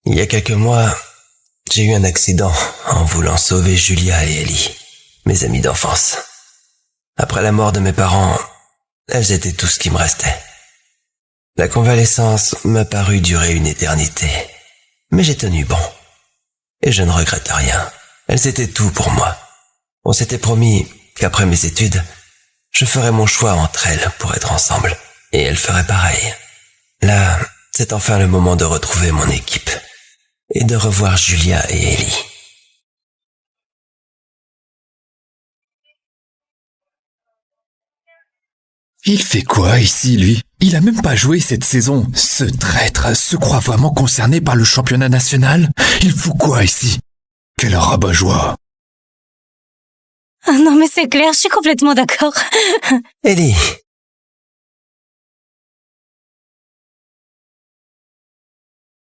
Il y a quelques mois, j'ai eu un accident en voulant sauver Julia et Ellie, mes amies d'enfance. Après la mort de mes parents, elles étaient tout ce qui me restait. La convalescence m'a paru durer une éternité, mais j'ai tenu bon. Et je ne regrette rien. Elles étaient tout pour moi. On s'était promis qu'après mes études, je ferais mon choix entre elles pour être ensemble, et elles feraient pareil. Là, c'est enfin le moment de retrouver mon équipe et de revoir Julia et Ellie. Il fait quoi ici, lui? Il a même pas joué cette saison. Ce traître se croit vraiment concerné par le championnat national? Il fout quoi ici? Quel rabat-joie! Ah non mais c'est clair, je suis complètement d'accord. Ellie,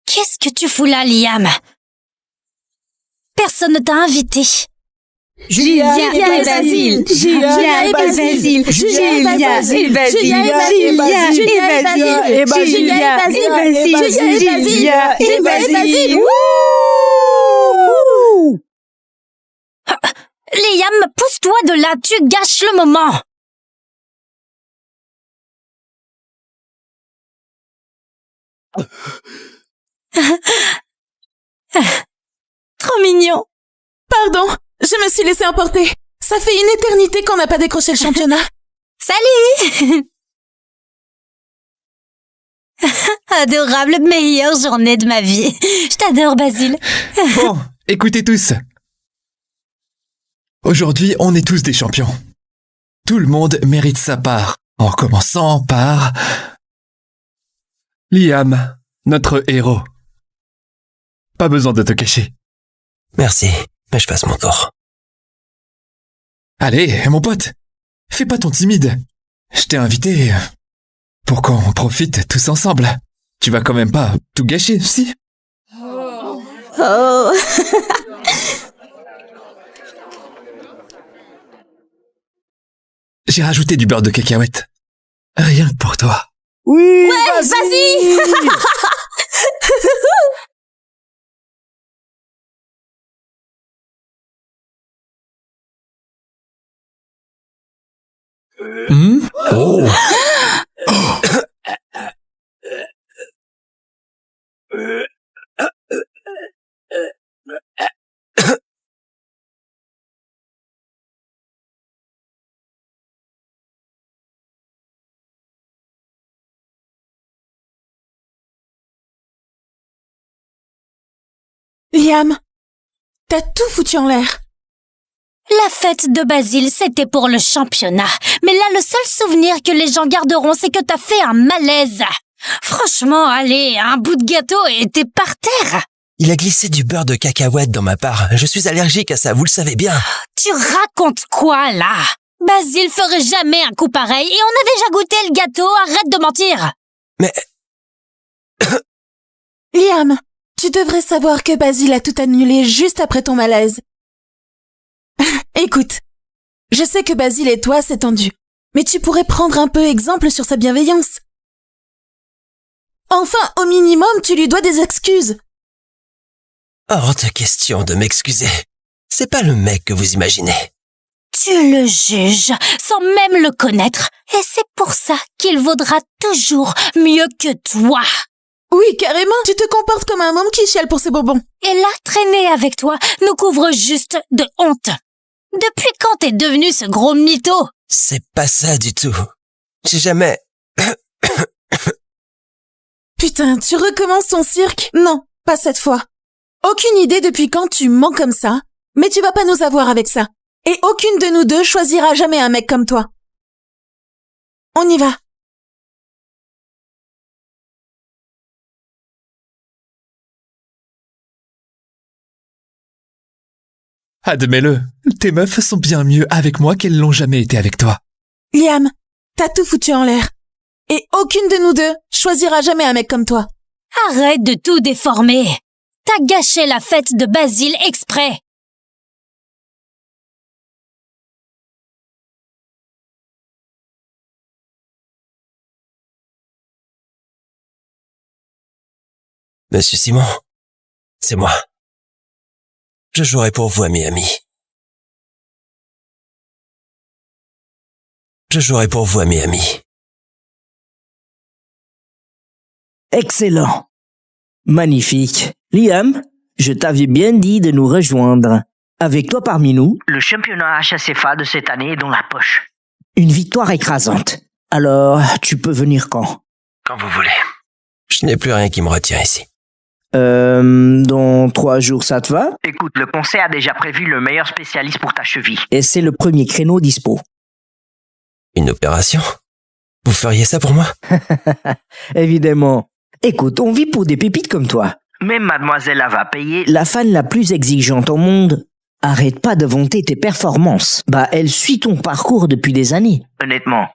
Qu'est-ce que tu fous là, Liam? Personne ne t'a invité. Julia et Basile, Julia et Basile, Julia et Basile, Julia et Basile, Julia et Basile, Julia et Basile. Liam, pousse-toi de là, tu gâches le moment. Trop mignon. Pardon, je me suis laissée emporter. Ça fait une éternité qu'on n'a pas décroché le championnat. Salut. Adorable, meilleure journée de ma vie. Je t'adore, Basile. Bon, écoutez tous. Aujourd'hui, on est tous des champions. Tout le monde mérite sa part, en commençant par... Liam, notre héros. Pas besoin de te cacher. merci, mais je passe mon tour. Allez, mon pote, fais pas ton timide. Je t'ai invité pour qu'on profite tous ensemble. Tu vas quand même pas tout gâcher, si? Oh. J'ai rajouté du beurre de cacahuète. Rien que pour toi. Oui, vas-y. Oh. Liam, t'as tout foutu en l'air. La fête de Basile, c'était pour le championnat. Mais là, le seul souvenir que les gens garderont, c'est que t'as fait un malaise. Franchement, allez, un bout de gâteau et t'es par terre. Il a glissé du beurre de cacahuète dans ma part. Je suis allergique à ça, vous le savez bien. Tu racontes quoi, là? Basile ferait jamais un coup pareil et on a déjà goûté le gâteau, arrête de mentir. Mais Liam, tu devrais savoir que Basile a tout annulé juste après ton malaise. Écoute, je sais que Basile et toi, c'est tendu, mais tu pourrais prendre un peu exemple sur sa bienveillance. Enfin, au minimum, tu lui dois des excuses. hors de question de m'excuser. C'est pas le mec que vous imaginez. Tu le juges sans même le connaître et c'est pour ça qu'il vaudra toujours mieux que toi. Oui, carrément, tu te comportes comme un homme qui chiale pour ses bonbons. Et là, traîner avec toi nous couvre juste de honte. Depuis quand t'es devenu ce gros mytho? C'est pas ça du tout. J'ai jamais... Putain, tu recommences ton cirque? Non, pas cette fois. Aucune idée depuis quand tu mens comme ça, mais tu vas pas nous avoir avec ça. Et aucune de nous deux choisira jamais un mec comme toi. On y va. Admets-le, tes meufs sont bien mieux avec moi qu'elles l'ont jamais été avec toi. Liam, t'as tout foutu en l'air. Et aucune de nous deux choisira jamais un mec comme toi. Arrête de tout déformer. T'as gâché la fête de Basile exprès. Monsieur Simon, c'est moi. Je jouerai pour vous à Miami. Je jouerai pour vous à Miami. Excellent. Magnifique. Liam, je t'avais bien dit de nous rejoindre. Avec toi parmi nous, Le championnat HSFA de cette année est dans la poche. une victoire écrasante. Alors, tu peux venir quand? Quand vous voulez. Je n'ai plus rien qui me retient ici. Dans 3 jours, ça te va? Écoute, le conseil a déjà prévu le meilleur spécialiste pour ta cheville. Et c'est le premier créneau dispo. Une opération? Vous feriez ça pour moi? Évidemment. Écoute, on vit pour des pépites comme toi. Même mademoiselle va payer. La fan la plus exigeante au monde. Arrête pas de vanter tes performances. Bah, elle suit ton parcours depuis des années. Honnêtement,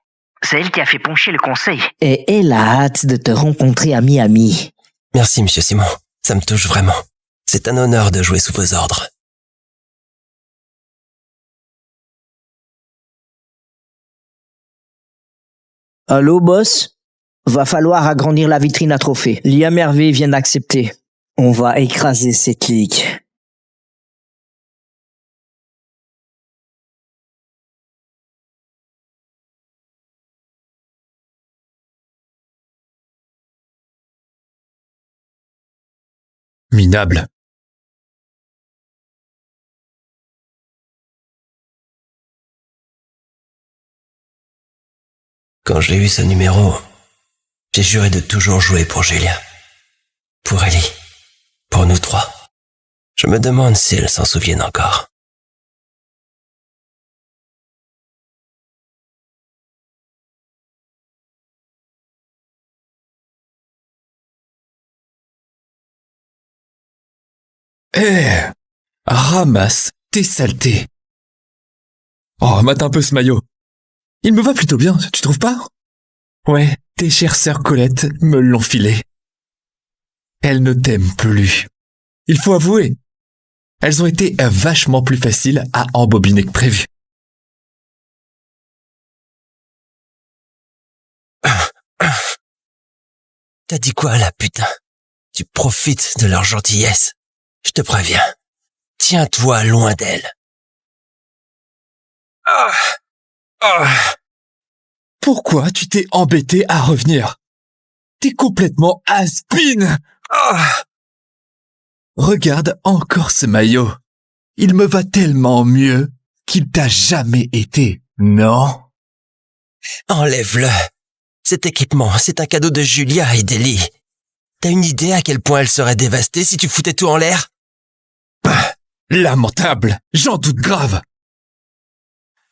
c'est elle qui a fait pencher le conseil. Et elle a hâte de te rencontrer à Miami. Merci, monsieur Simon. Ça me touche vraiment. C'est un honneur de jouer sous vos ordres. Allô, boss? Va falloir agrandir la vitrine à trophées. Liam Hervé vient d'accepter. On va écraser cette ligue. Minable. Quand j'ai eu ce numéro, j'ai juré de toujours jouer pour Julia. Pour Ellie. Pour nous trois. Je me demande si elle s'en souvienne encore. Ramasse tes saletés. Oh, mate un peu ce maillot. Il me va plutôt bien, tu trouves pas? Ouais, tes chères sœurs Colette me l'ont filé. Elles ne t'aiment plus. Il faut avouer. Elles ont été vachement plus faciles à embobiner que prévu. T'as dit quoi là, putain? Tu profites de leur gentillesse. Je te préviens. Tiens-toi loin d'elle. Pourquoi tu t'es embêté à revenir? T'es complètement has-been. Regarde encore ce maillot. Il me va tellement mieux qu'il t'a jamais été, non? Enlève-le. Cet équipement, c'est un cadeau de Julia et d'Ellie. T'as une idée à quel point elle serait dévastée si tu foutais tout en l'air? Lamentable, j'en doute grave.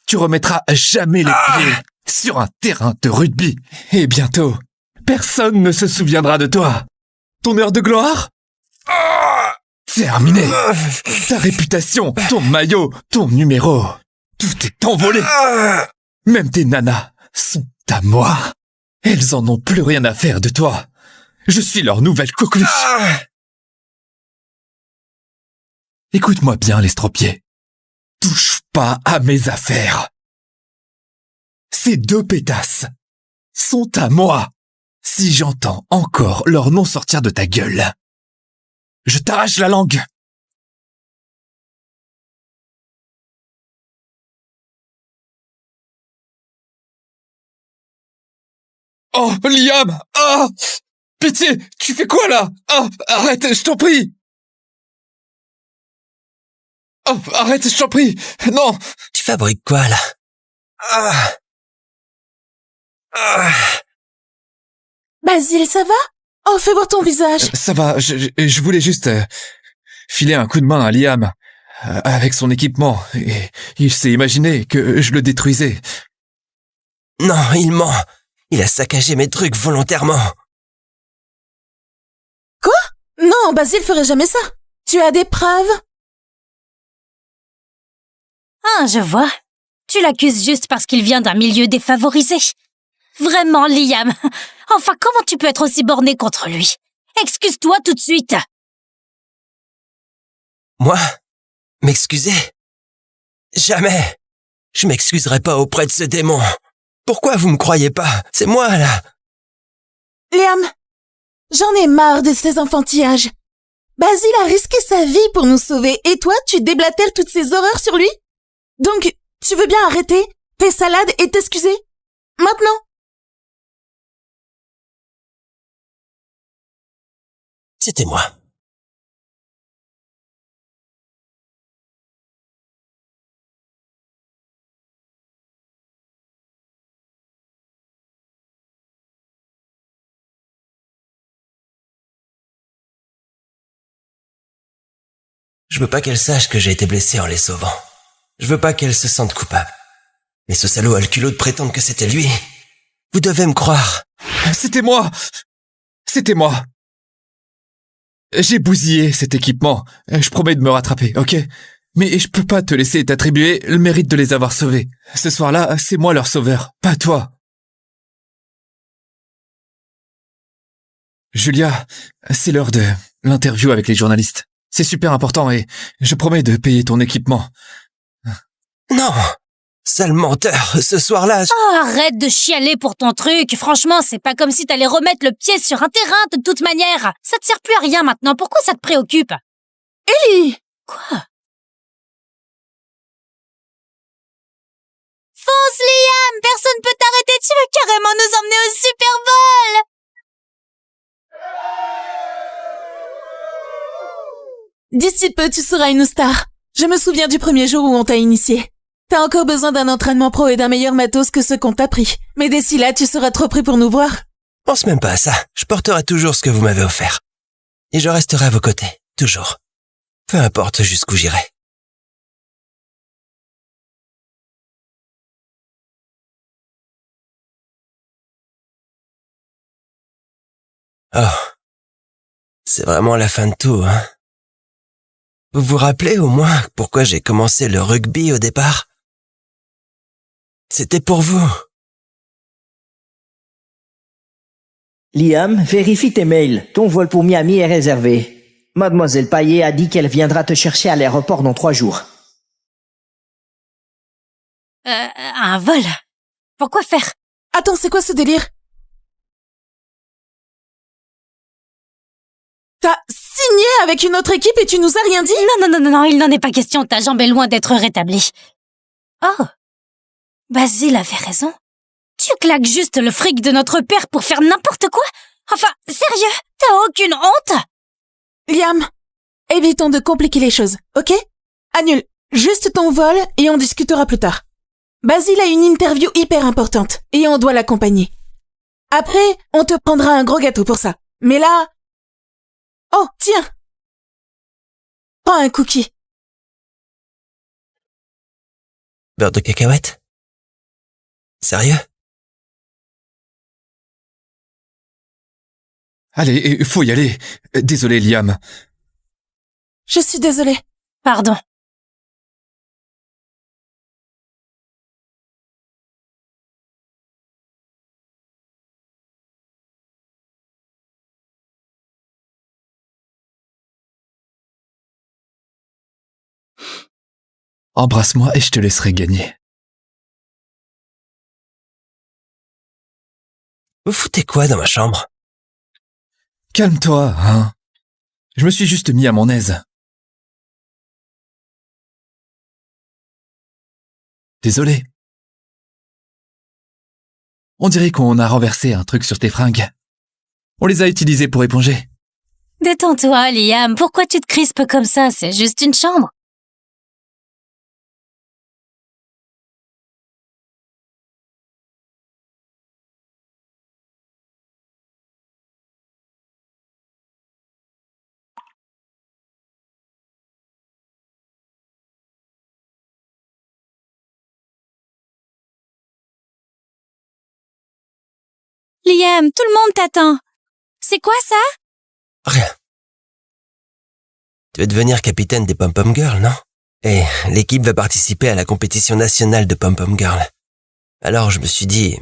Tu remettras jamais les pieds sur un terrain de rugby. Et bientôt, personne ne se souviendra de toi. Ton heure de gloire? Terminé. Ta réputation, ton maillot, ton numéro, tout est envolé. Même tes nanas sont à moi. Elles en ont plus rien à faire de toi. Je suis leur nouvelle coqueluche. Écoute-moi bien, l'estropié. Touche pas à mes affaires. Ces 2 pétasses sont à moi. Si j'entends encore leur nom sortir de ta gueule, je t'arrache la langue. Oh, Liam! Ah! Pitié! Tu fais quoi là? Ah! Arrête, je t'en prie! Oh, arrête, je t'en prie! Non! Tu fabriques quoi là? Basile, ça va? Oh, fais voir ton visage. Ça va, je voulais juste filer un coup de main à Liam avec son équipement et il s'est imaginé que je le détruisais. Non, il ment. Il a saccagé mes trucs volontairement. Non, Basile ferait jamais ça. Tu as des preuves? Ah, je vois. Tu l'accuses juste parce qu'il vient d'un milieu défavorisé. Vraiment, Liam. Enfin, comment tu peux être aussi borné contre lui? Excuse-toi tout de suite. Moi? M'excuser? Jamais. Je m'excuserai pas auprès de ce démon. Pourquoi vous me croyez pas? C'est moi, là. Liam, j'en ai marre de ces enfantillages. Basile a risqué sa vie pour nous sauver, et toi, tu déblatères toutes ces horreurs sur lui? Donc, tu veux bien arrêter tes salades et t'excuser? Maintenant? C'était moi. Je veux pas qu'elle sache que j'ai été blessé en les sauvant. Je veux pas qu'elle se sente coupable. Mais ce salaud a le culot de prétendre que c'était lui. Vous devez me croire. C'était moi. C'était moi. J'ai bousillé cet équipement. Je promets de me rattraper, ok? Mais je peux pas te laisser t'attribuer le mérite de les avoir sauvés. Ce soir-là, c'est moi leur sauveur, pas toi. Julia, c'est l'heure de l'interview avec les journalistes. C'est super important et je promets de payer ton équipement. Non! Sale menteur, ce soir-là... Oh, arrête de chialer pour ton truc. Franchement, c'est pas comme si t'allais remettre le pied sur un terrain de toute manière. Ça te sert plus à rien maintenant. Pourquoi ça te préoccupe? Ellie! Quoi? Fonce, Liam! Personne peut t'arrêter. Tu veux carrément nous emmener au Super Bowl! D'ici peu, tu seras une star. Je me souviens du premier jour où on t'a initié. T'as encore besoin d'un entraînement pro et d'un meilleur matos que ceux qu'on t'a pris. Mais d'ici là, tu seras trop près pour nous voir. Pense même pas à ça. Je porterai toujours ce que vous m'avez offert. Et je resterai à vos côtés. Toujours. Peu importe jusqu'où j'irai. Oh. C'est vraiment la fin de tout, hein? Vous vous rappelez au moins pourquoi j'ai commencé le rugby au départ? C'était pour vous. Liam, vérifie tes mails. Ton vol pour Miami est réservé. Mademoiselle Payet a dit qu'elle viendra te chercher à l'aéroport dans 3 jours. Un vol? Pourquoi faire? Attends, c'est quoi ce délire? T'as signé avec une autre équipe et tu nous as rien dit? Non, il n'en est pas question. Ta jambe est loin d'être rétablie. Oh. Basile avait raison. Tu claques juste le fric de notre père pour faire n'importe quoi? Enfin, sérieux? T'as aucune honte? Liam, évitons de compliquer les choses, ok? Annule juste ton vol et on discutera plus tard. Basile a une interview hyper importante et on doit l'accompagner. Après, on te prendra un gros gâteau pour ça. Mais là... Oh, tiens! Prends un cookie. Beurre de cacahuète? Sérieux? Allez, il faut y aller. Désolé, Liam. Je suis désolée. Pardon. Embrasse-moi et je te laisserai gagner. Vous foutez quoi dans ma chambre? Calme-toi, hein. Je me suis juste mis à mon aise. Désolé. On dirait qu'on a renversé un truc sur tes fringues. On les a utilisés pour éponger. Détends-toi, Liam. Pourquoi tu te crispes comme ça? C'est juste une chambre. Liam, tout le monde t'attend. C'est quoi ça? Rien. Tu veux devenir capitaine des Pom-Pom Girls, non? Et l'équipe va participer à la compétition nationale de Pom-Pom Girls. Alors je me suis dit...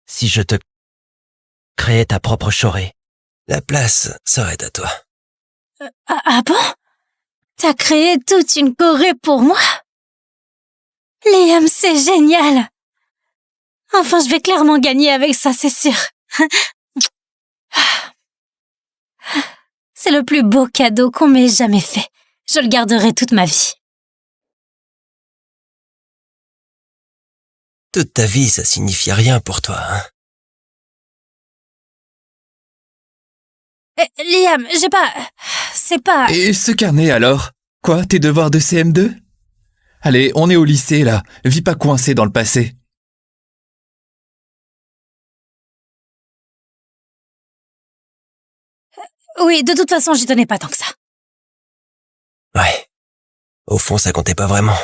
Si je te créais ta propre choré, la place serait à toi. Ah bon? T'as créé toute une choré pour moi? Liam, c'est génial! Enfin, je vais clairement gagner avec ça, c'est sûr. C'est C'est le plus beau cadeau qu'on m'ait jamais fait. Je le garderai toute ma vie. Toute ta vie, ça signifiait rien pour toi, hein? Liam, c'est pas... Et ce carnet alors? Quoi, tes devoirs de CM2? Allez, on est au lycée là, vis pas coincé dans le passé. Oui, de toute façon, j'y tenais pas tant que ça. Ouais. Au fond, ça comptait pas vraiment.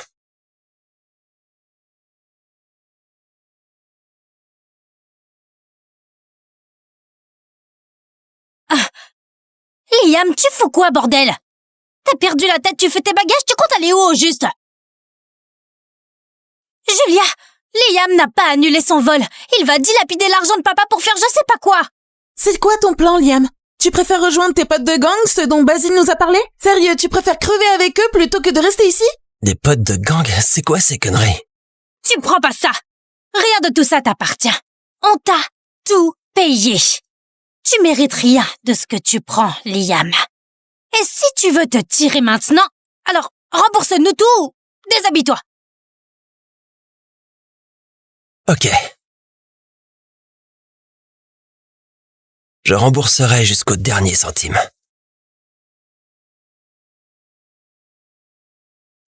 Liam, tu fous quoi, bordel? T'as perdu la tête, tu fais tes bagages, tu comptes aller où au juste? Julia, Liam n'a pas annulé son vol. Il va dilapider l'argent de papa pour faire je sais pas quoi. C'est quoi ton plan, Liam? Tu préfères rejoindre tes potes de gang, ceux dont Basile nous a parlé? Sérieux, tu préfères crever avec eux plutôt que de rester ici? Des potes de gang, c'est quoi ces conneries? Tu prends pas ça. Rien de tout ça t'appartient. On t'a tout payé. Tu mérites rien de ce que tu prends, Liam. Et si tu veux te tirer maintenant, alors rembourse-nous tout ou déshabille-toi. Ok. Je rembourserai jusqu'au dernier centime.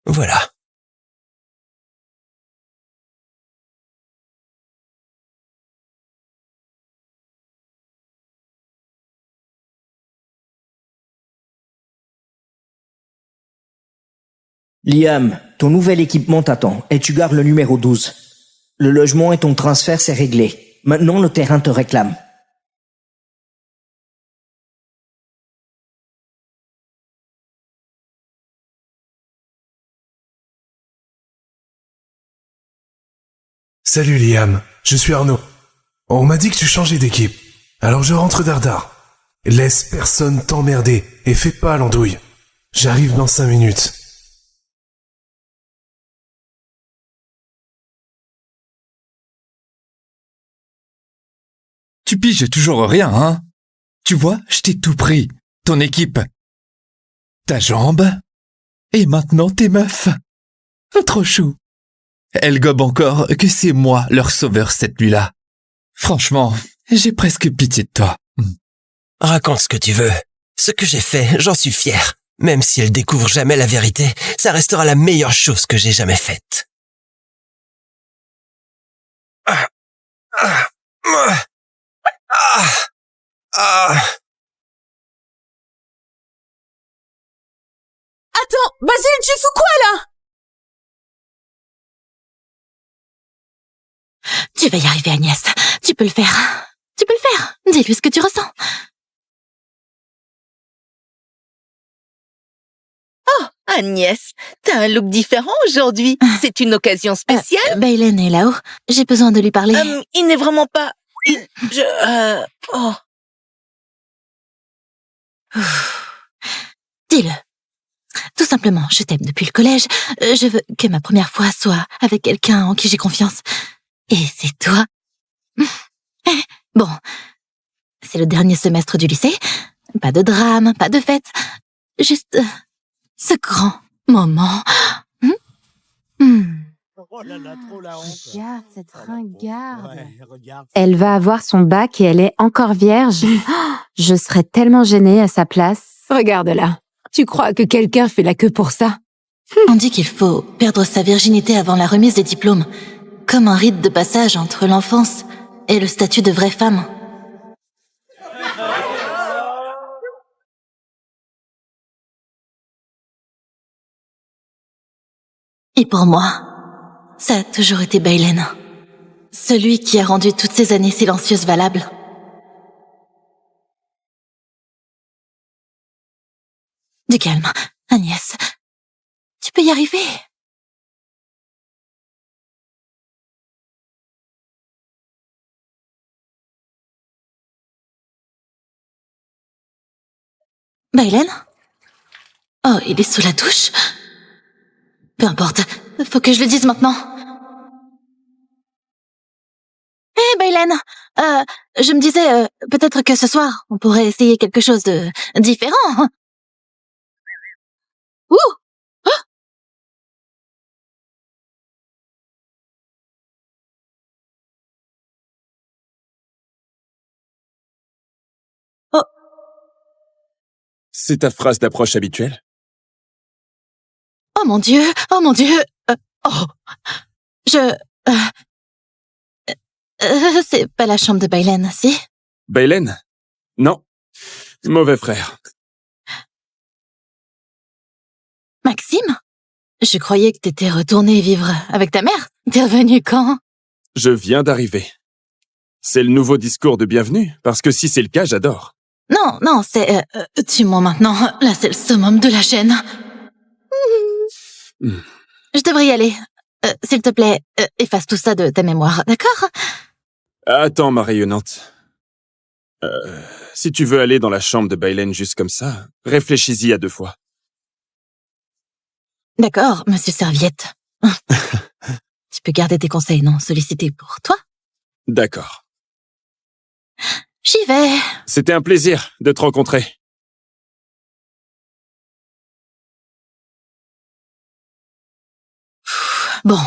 Voilà. Liam, ton nouvel équipement t'attend et tu gardes le numéro 12. Le logement et ton transfert, c'est réglé. Maintenant, le terrain te réclame. Salut Liam, je suis Arnaud. On m'a dit que tu changeais d'équipe. Alors je rentre dardard. Laisse personne t'emmerder et fais pas l'andouille. J'arrive dans 5 minutes. Tu piges toujours rien, hein? Tu vois, je t'ai tout pris. Ton équipe. Ta jambe. Et maintenant tes meufs. Trop chou. Elles gobent encore que c'est moi leur sauveur cette nuit-là. Franchement, j'ai presque pitié de toi. Raconte ce que tu veux. Ce que j'ai fait, j'en suis fier. Même si elle découvre jamais la vérité, ça restera la meilleure chose que j'ai jamais faite. Attends, Basile, tu fous quoi là? Tu vas y arriver, Agnès. Tu peux le faire. Tu peux le faire. Dis-lui ce que tu ressens. Oh, Agnès, t'as un look différent aujourd'hui. C'est une occasion spéciale. Baylen est là-haut. J'ai besoin de lui parler. Il n'est vraiment pas... Oh. Dis-le. Tout simplement, je t'aime depuis le collège. Je veux que ma première fois soit avec quelqu'un en qui j'ai confiance. Et c'est toi. Bon, c'est le dernier semestre du lycée. Pas de drame, pas de fête. Juste ce grand moment. Oh là là, trop la honte. Regarde cette ringarde. Ouais, regarde. Elle va avoir son bac et elle est encore vierge. Oh, je serais tellement gênée à sa place. Regarde-la. Tu crois que quelqu'un fait la queue pour ça? On dit qu'il faut perdre sa virginité avant la remise des diplômes, comme un rite de passage entre l'enfance et le statut de vraie femme. Et pour moi, ça a toujours été Baylen. Celui qui a rendu toutes ces années silencieuses valables. Du calme, Agnès. Tu peux y arriver. Baylen? Oh, il est sous la douche? Peu importe, faut que je le dise maintenant. Hé, Baylen! Bailen, je me disais, peut-être que ce soir, on pourrait essayer quelque chose de différent. Ouh! Oh! C'est ta phrase d'approche habituelle? Oh mon Dieu! Oh mon Dieu! Oh! C'est pas la chambre de Bailen, si? Bailen? Non. Mauvais frère. Maxime? Je croyais que t'étais retourné vivre avec ta mère. T'es revenu quand? Je viens d'arriver. C'est le nouveau discours de bienvenue, parce que si c'est le cas, j'adore. Non, c'est... tue-moi maintenant. Là, c'est le summum de la chaîne. Je devrais y aller. S'il te plaît, efface tout ça de ta mémoire, d'accord? Attends, ma rayonnante. Si tu veux aller dans la chambre de Bailen juste comme ça, réfléchis-y à 2 fois. D'accord, monsieur Serviette. Tu peux garder tes conseils non sollicités pour toi? D'accord. J'y vais. C'était un plaisir de te rencontrer. Bon,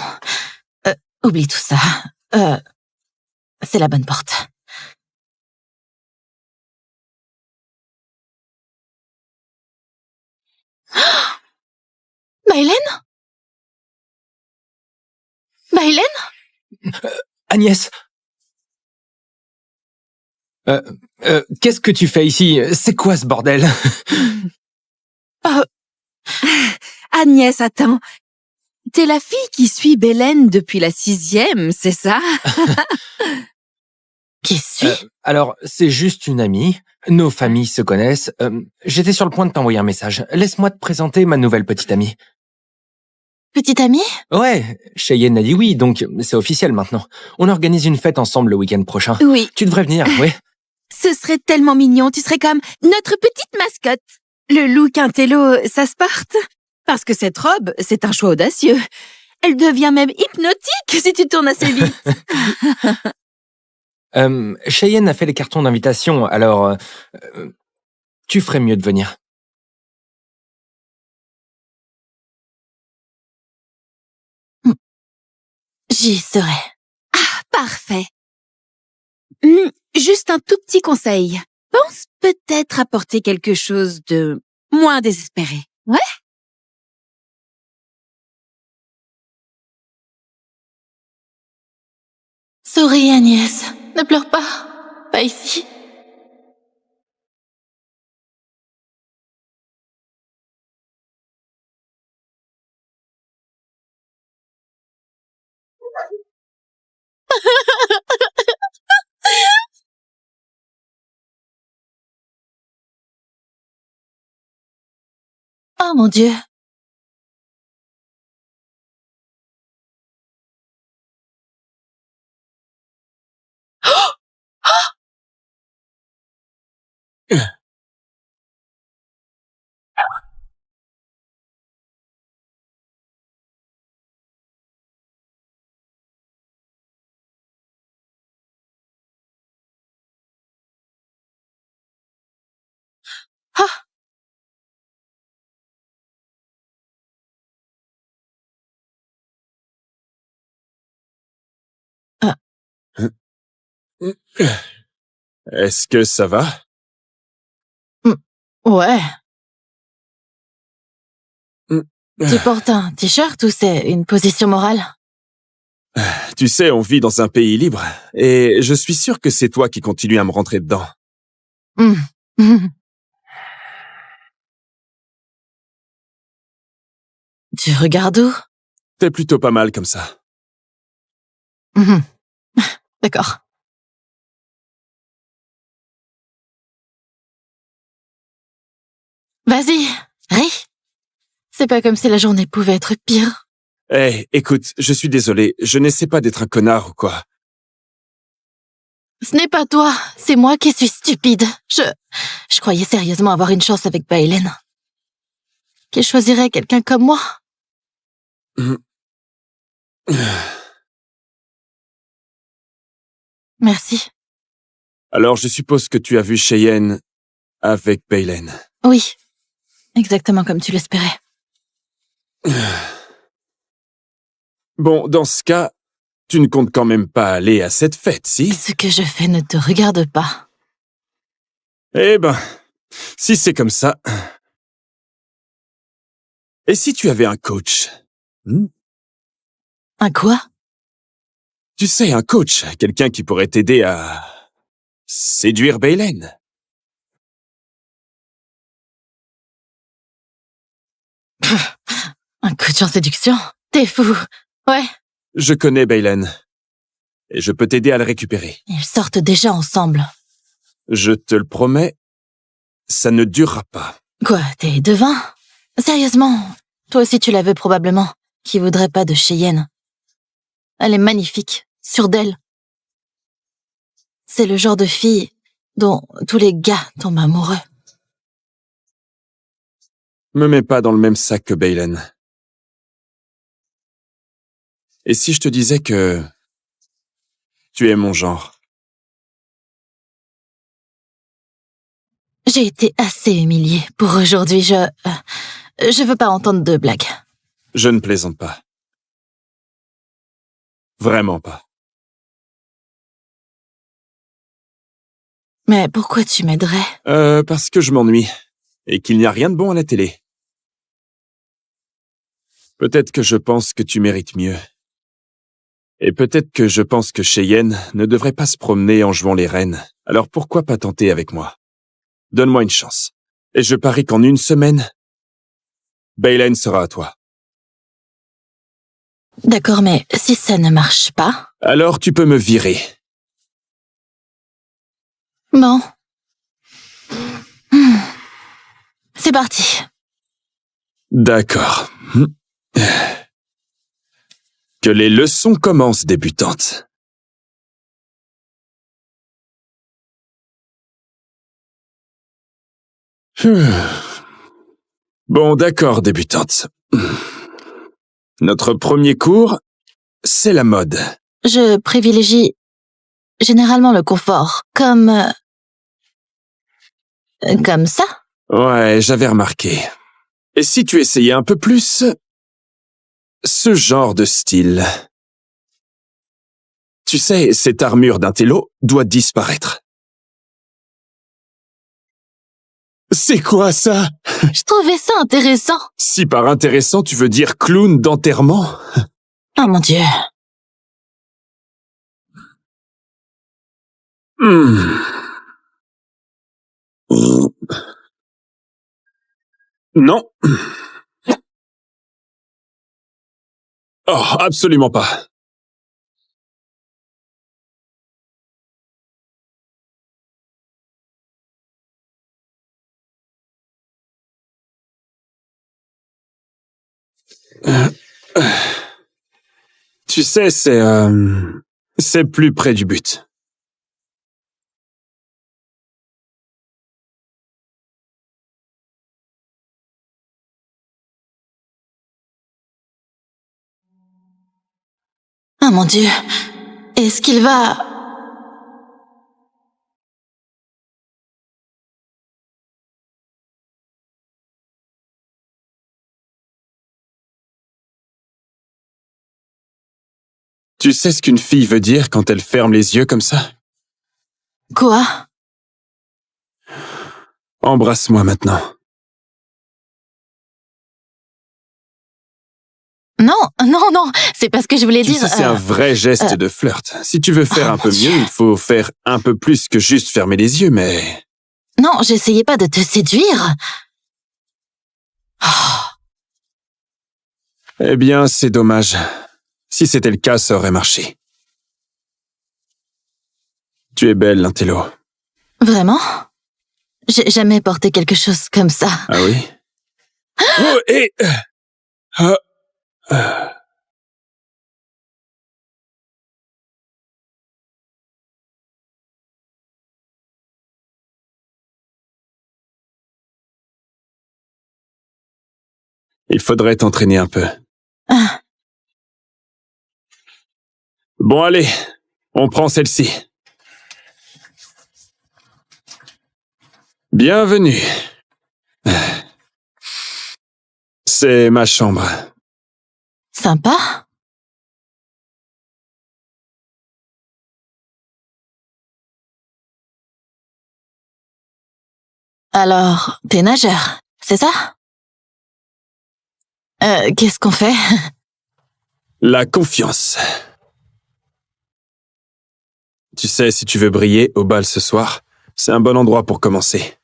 oublie tout ça. C'est la bonne porte. Bailen? Bailen? Agnès! Qu'est-ce que tu fais ici? C'est quoi ce bordel? Agnès, attends. T'es la fille qui suit Bailen depuis la 6e, c'est ça? Qui suit? Alors, c'est juste une amie. Nos familles se connaissent. J'étais sur le point de t'envoyer un message. Laisse-moi te présenter ma nouvelle petite amie. Petite amie? Ouais, Cheyenne a dit oui, donc c'est officiel maintenant. On organise une fête ensemble le week-end prochain. Oui. Tu devrais venir, oui. Ce serait tellement mignon, tu serais comme notre petite mascotte. Le look intello, ça se porte. Parce que cette robe, c'est un choix audacieux. Elle devient même hypnotique si tu tournes assez vite. Cheyenne a fait les cartons d'invitation, alors tu ferais mieux de venir. J'y serai. Ah, parfait. Juste un tout petit conseil. Pense peut-être apporter quelque chose de moins désespéré. Ouais? Souris, Agnès. Ne pleure pas. Pas ici. Oh mon Dieu. Ah! Est-ce que ça va? Ouais. Tu portes un t-shirt ou c'est une position morale? Tu sais, on vit dans un pays libre, et je suis sûr que c'est toi qui continues à me rentrer dedans. Tu regardes où? T'es plutôt pas mal comme ça. D'accord. Vas-y, ris. C'est pas comme si la journée pouvait être pire. Hey, écoute, je suis désolé, je n'essaie pas d'être un connard ou quoi. Ce n'est pas toi, c'est moi qui suis stupide. Je croyais sérieusement avoir une chance avec Bailen. Qu'il choisirait quelqu'un comme moi. Merci. Alors je suppose que tu as vu Cheyenne avec Baylen. Oui, exactement comme tu l'espérais. Bon, dans ce cas, tu ne comptes quand même pas aller à cette fête, si? Ce que je fais ne te regarde pas. Eh ben, si c'est comme ça... Et si tu avais un coach? Un quoi? Tu sais, un coach, quelqu'un qui pourrait t'aider à... séduire Baylen. Un coach en séduction? T'es fou. Ouais. Je connais Baylen. Et je peux t'aider à le récupérer. Ils sortent déjà ensemble. Je te le promets, ça ne durera pas. Quoi, t'es devin? Sérieusement, toi aussi tu la veux probablement. Qui voudrait pas de Cheyenne? Elle est magnifique, sûre d'elle. C'est le genre de fille dont tous les gars tombent amoureux. Me mets pas dans le même sac que Baylen. Et si je te disais que... tu es mon genre? J'ai été assez humiliée pour aujourd'hui, je veux pas entendre de blagues. Je ne plaisante pas. Vraiment pas. Mais pourquoi tu m'aiderais? Parce que je m'ennuie. Et qu'il n'y a rien de bon à la télé. Peut-être que je pense que tu mérites mieux. Et peut-être que je pense que Cheyenne ne devrait pas se promener en jouant les reines. Alors pourquoi pas tenter avec moi? Donne-moi une chance. Et je parie qu'en une semaine, Baylen sera à toi. D'accord, mais si ça ne marche pas... Alors tu peux me virer. Bon. C'est parti. D'accord. Que les leçons commencent, débutante. Bon, d'accord, débutante. Notre premier cours, c'est la mode. Je privilégie généralement le confort, comme ça. Ouais, j'avais remarqué. Et si tu essayais un peu plus ce genre de style? Tu sais, cette armure d'intello doit disparaître. C'est quoi ça? Je trouvais ça intéressant. Si par intéressant tu veux dire clown d'enterrement? Oh mon Dieu. Non. Oh, absolument pas. Tu sais, c'est plus près du but. Oh mon Dieu. Est-ce qu'il va... Tu sais ce qu'une fille veut dire quand elle ferme les yeux comme ça? Quoi? Embrasse-moi maintenant. Non, non, non, c'est pas ce que je voulais dire. Tu sais, c'est un vrai geste de flirt. Si tu veux faire un peu mieux, il faut faire un peu plus que juste fermer les yeux, mais... Non, j'essayais pas de te séduire. Eh bien, c'est dommage. Si c'était le cas, ça aurait marché. Tu es belle, l'intello. Vraiment? J'ai jamais porté quelque chose comme ça. Ah oui? Oh, et... Il faudrait t'entraîner un peu. Bon, allez, on prend celle-ci. Bienvenue. C'est ma chambre. Sympa. Alors, t'es nageur, c'est ça? Qu'est-ce qu'on fait? La confiance. Tu sais, si tu veux briller au bal ce soir, c'est un bon endroit pour commencer.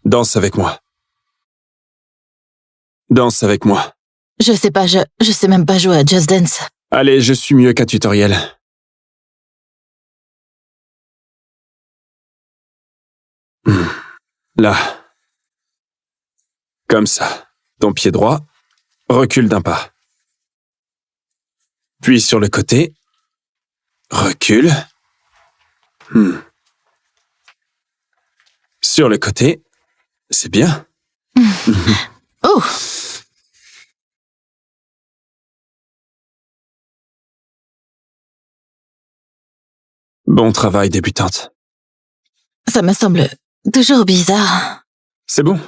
Danse avec moi. Danse avec moi. Je sais pas, je sais même pas jouer à Just Dance. Allez, je suis mieux qu'un tutoriel. Là. Comme ça. Ton pied droit. Recule d'un pas. Puis sur le côté. Recule. Sur le côté. C'est bien. Oh! Bon travail, débutante. Ça me semble toujours bizarre. C'est bon.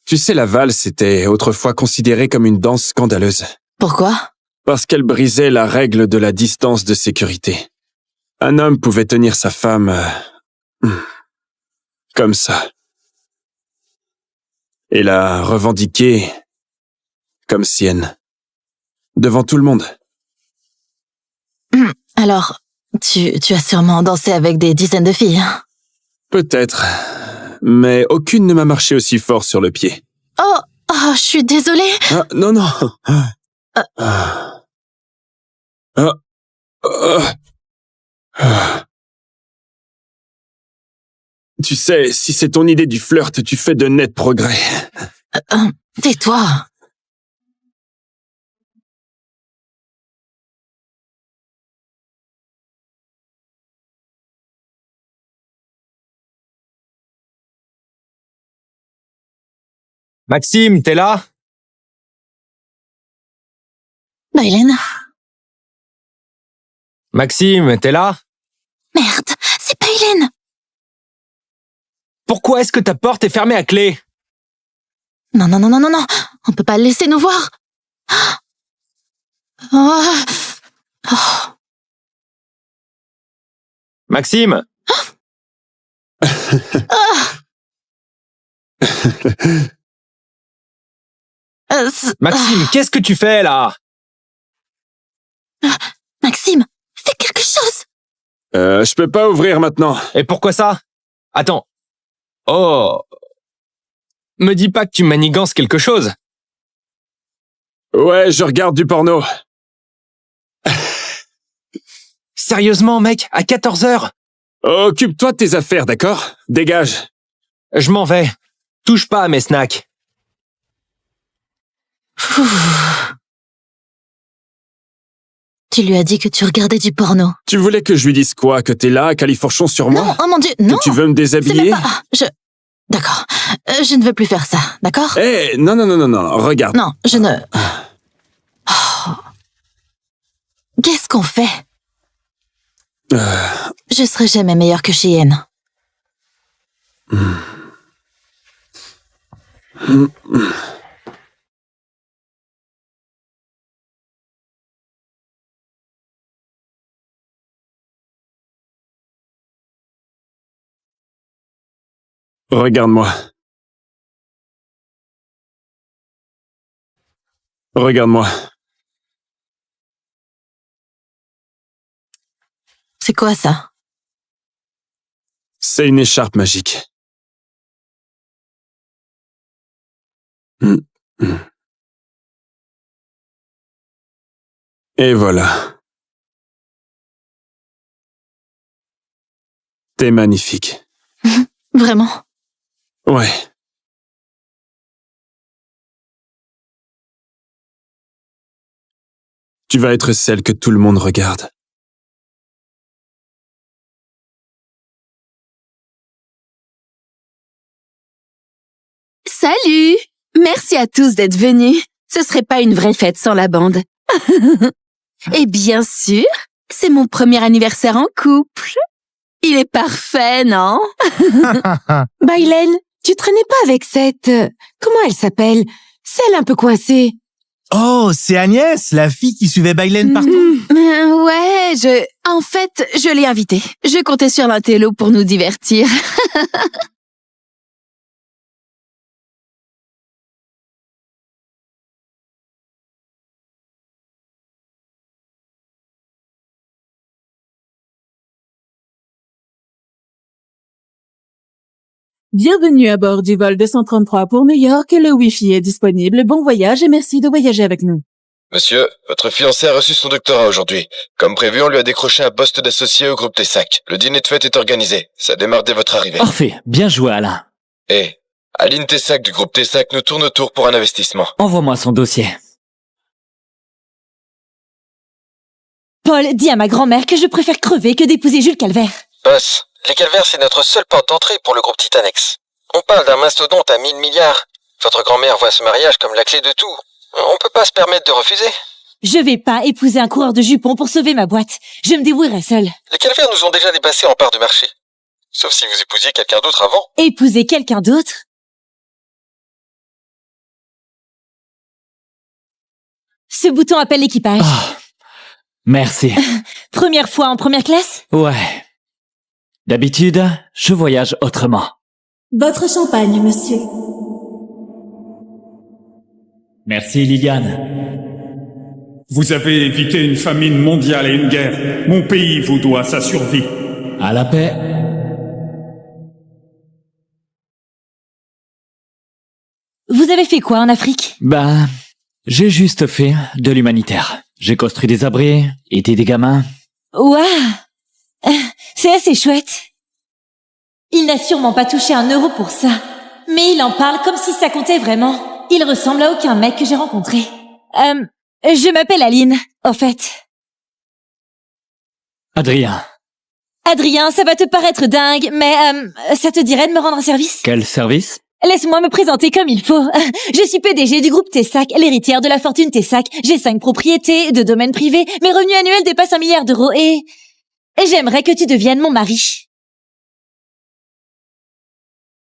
Tu sais, la valse était autrefois considérée comme une danse scandaleuse. Pourquoi? Parce qu'elle brisait la règle de la distance de sécurité. Un homme pouvait tenir sa femme comme ça. Et la revendiquer comme sienne. Devant tout le monde. Alors, tu as sûrement dansé avec des dizaines de filles. Hein? Peut-être. Mais aucune ne m'a marché aussi fort sur le pied. Oh, je suis désolée. Ah, non. Tu sais, si c'est ton idée du flirt, tu fais de nets progrès. Tais-toi. Maxime, t'es là? Hélène. Maxime, t'es là? Merde, c'est pas Hélène. Pourquoi est-ce que ta porte est fermée à clé? Non. On peut pas le laisser nous voir. Maxime? Maxime, qu'est-ce que tu fais là? Maxime, fais quelque chose. Je peux pas ouvrir maintenant. Et pourquoi ça? Attends. Oh. Me dis pas que tu manigances quelque chose. Ouais, je regarde du porno. Sérieusement, mec, à 14h? Occupe-toi de tes affaires, d'accord? Dégage. Je m'en vais. Touche pas à mes snacks. Tu lui as dit que tu regardais du porno. Tu voulais que je lui dise quoi? Que t'es là, à califourchon sur moi? Non, oh mon Dieu, non. Que tu veux me déshabiller? D'accord. Je ne veux plus faire ça, d'accord? Non, regarde. Non, je ne... Oh. Qu'est-ce qu'on fait? Je serai jamais meilleure que Cheyenne. Regarde-moi. Regarde-moi. C'est quoi ça? C'est une écharpe magique. Et voilà. T'es magnifique. Vraiment? Ouais. Tu vas être celle que tout le monde regarde. Salut! Merci à tous d'être venus. Ce serait pas une vraie fête sans la bande. Et bien sûr, c'est mon premier anniversaire en couple. Il est parfait, non? Bailen, tu traînais pas avec cette... comment elle s'appelle? Celle un peu coincée. Oh, c'est Agnès, la fille qui suivait Bailen partout. Ouais, en fait, je l'ai invitée. Je comptais sur l'intello pour nous divertir. Bienvenue à bord du vol 233 pour New York. Le Wi-Fi est disponible. Bon voyage et merci de voyager avec nous. Monsieur, votre fiancé a reçu son doctorat aujourd'hui. Comme prévu, on lui a décroché un poste d'associé au groupe Tessac. Le dîner de fête est organisé. Ça démarre dès votre arrivée. Parfait, bien joué Alain. Et Aline Tessac du groupe Tessac nous tourne autour pour un investissement. Envoie-moi son dossier. Paul, dis à ma grand-mère que je préfère crever que d'épouser Jules Calvaire. Boss, les Calvaires, c'est notre seule porte d'entrée pour le groupe Titanex. On parle d'un mastodonte à 1000 milliards. Votre grand-mère voit ce mariage comme la clé de tout. On peut pas se permettre de refuser. Je vais pas épouser un coureur de jupons pour sauver ma boîte. Je me débrouillerai seule. Les Calvaires nous ont déjà dépassés en part de marché. Sauf si vous épousiez quelqu'un d'autre avant. Épouser quelqu'un d'autre? Ce bouton appelle l'équipage. Oh, merci. Première fois en première classe? Ouais. D'habitude, je voyage autrement. Votre champagne, monsieur. Merci Liliane. Vous avez évité une famine mondiale et une guerre. Mon pays vous doit sa survie. À la paix. Vous avez fait quoi en Afrique? Ben, j'ai juste fait de l'humanitaire. J'ai construit des abris, aidé des gamins. Ouah! C'est assez chouette. Il n'a sûrement pas touché un euro pour ça. Mais il en parle comme si ça comptait vraiment. Il ressemble à aucun mec que j'ai rencontré. Je m'appelle Aline, au fait. Adrien. Adrien, ça va te paraître dingue, mais ça te dirait de me rendre un service? Quel service? Laisse-moi me présenter comme il faut. Je suis PDG du groupe Tessac, l'héritière de la fortune Tessac. J'ai 5 propriétés, 2 domaines privés. Mes revenus annuels dépassent 1 milliard d'euros et j'aimerais que tu deviennes mon mari.